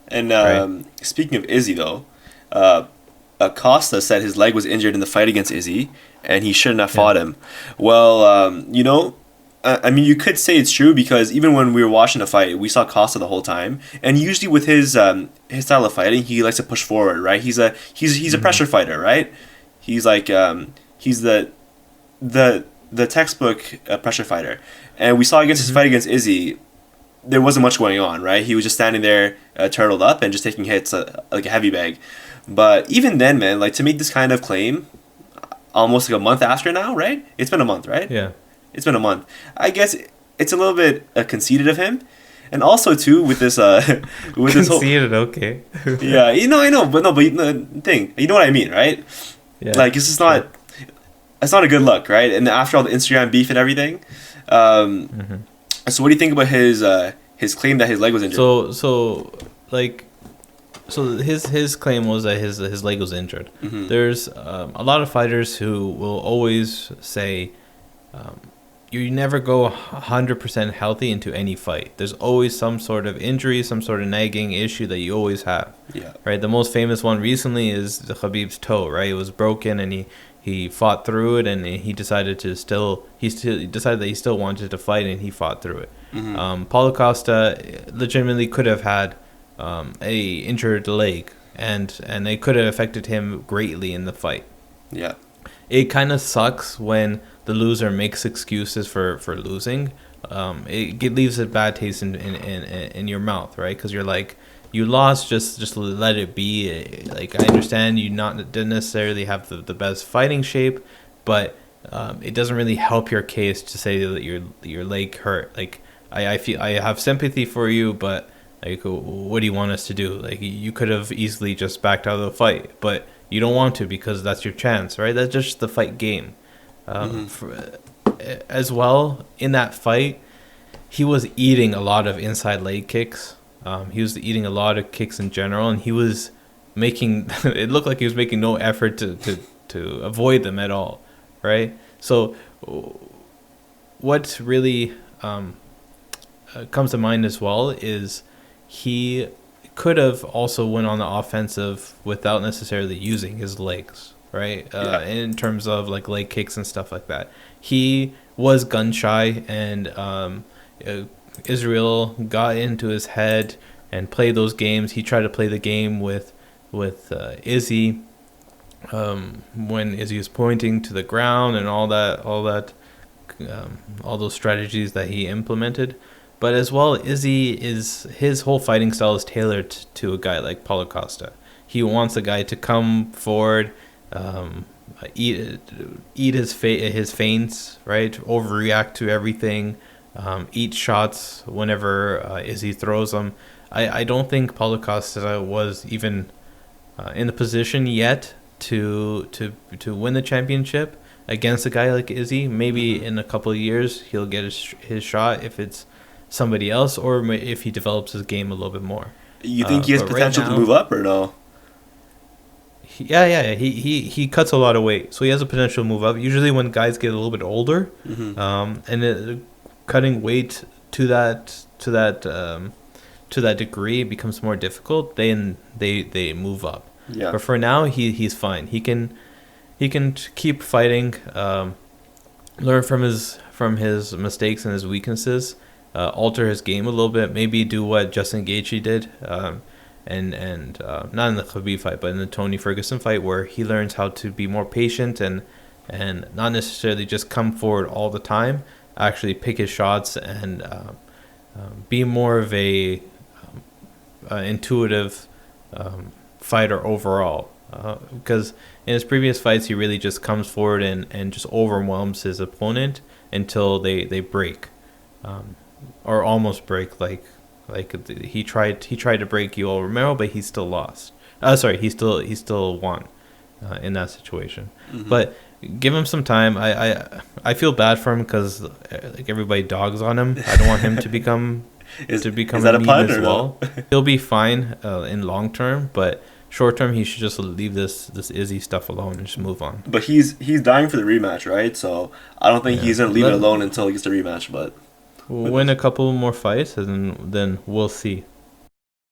And right? speaking of Izzy, though, uh, Acosta said his leg was injured in the fight against Izzy, and he shouldn't have Yeah. fought him. Well, I mean, you could say it's true because even when we were watching the fight, we saw Costa the whole time, and usually with his style of fighting, he likes to push forward, right? He's a Hmm. pressure fighter, right? He's like he's the textbook pressure fighter, and we saw against his Hmm. fight against Izzy, there wasn't much going on, right? He was just standing there, turtled up, and just taking hits like a heavy bag. But even then, man, like to make this kind of claim, almost like a month after now, right? It's been a month, right? Yeah. It's been a month. I guess it's a little bit conceited of him, and also too with this with this whole Conceded. Okay. yeah, I know, but no, but the thing, you know what I mean, right? Yeah. Like it's just Sure. not it's not a good look, right? And after all the Instagram beef and everything, um, Hmm. so what do you think about his claim that his leg was injured? Like, so his claim was that his leg was injured. Hmm. There's a lot of fighters who will always say, um, you never go 100% healthy into any fight. There's always some sort of injury, some sort of nagging issue that you always have, Yeah. right? The most famous one recently is the Khabib's toe, right? It was broken, and he fought through it, and he still decided that he still wanted to fight, and he fought through it. Hmm. Paulo Costa legitimately could have had a injured leg, and it could have affected him greatly in the fight. Yeah. It kind of sucks when the loser makes excuses for losing. It leaves a bad taste in your mouth, right? Because you're like, you lost, just let it be. Like, I understand you didn't necessarily have the best fighting shape, but it doesn't really help your case to say that your leg hurt. Like, I feel I have sympathy for you, but like, what do you want us to do? Like, you could have easily just backed out of the fight, but you don't want to because that's your chance, right? That's just the fight game. Hmm. As well, in that fight, he was eating a lot of inside leg kicks. He was eating a lot of kicks in general, and he was making it looked like he was making no effort to avoid them at all, right? So, what really comes to mind as well is he could have also went on the offensive without necessarily using his legs, right? Yeah. In terms of like leg kicks and stuff like that. He was gun shy, and uh, Israel got into his head and played those games. He tried to play the game with Izzy, when Izzy was pointing to the ground and all those strategies that he implemented. But as well, Izzy is his whole fighting style is tailored to a guy like Paulo Costa. He wants a guy to come forward, um, eat his feints, right? Overreact to everything, eat shots whenever Izzy throws them. I don't think Paulo Costa was even in the position yet to win the championship against a guy like Izzy. Maybe Hmm. in a couple of years he'll get his shot if it's somebody else, or if he develops his game a little bit more. You think he has But right potential to now, move up or no? yeah, he cuts a lot of weight, so he has a potential to move up. Usually, when guys get a little bit older, Hmm. cutting weight to that degree becomes more difficult. Then they move up. Yeah. But for now, he's fine. He can keep fighting, learn from his mistakes and his weaknesses, alter his game a little bit. Maybe do what Justin Gaethje did, and not in the Khabib fight, but in the Tony Ferguson fight, where he learns how to be more patient and not necessarily just come forward all the time. Actually, pick his shots and be more of a intuitive fighter overall. Because in his previous fights, he really just comes forward and just overwhelms his opponent until they break, um, or almost break. Like he tried to break Yoel Romero, but he still lost. Sorry, he still won in that situation. Hmm. But give him some time. I feel bad for him because like everybody dogs on him. I don't want him to become Is to is become a that a meme pun as or no? well. He'll be fine in long term, but short term he should just leave this Izzy stuff alone and just move on. But he's dying for the rematch, right? So I don't think Yeah, he's gonna leave it let alone until he gets the rematch. But win a couple more fights, and then we'll see.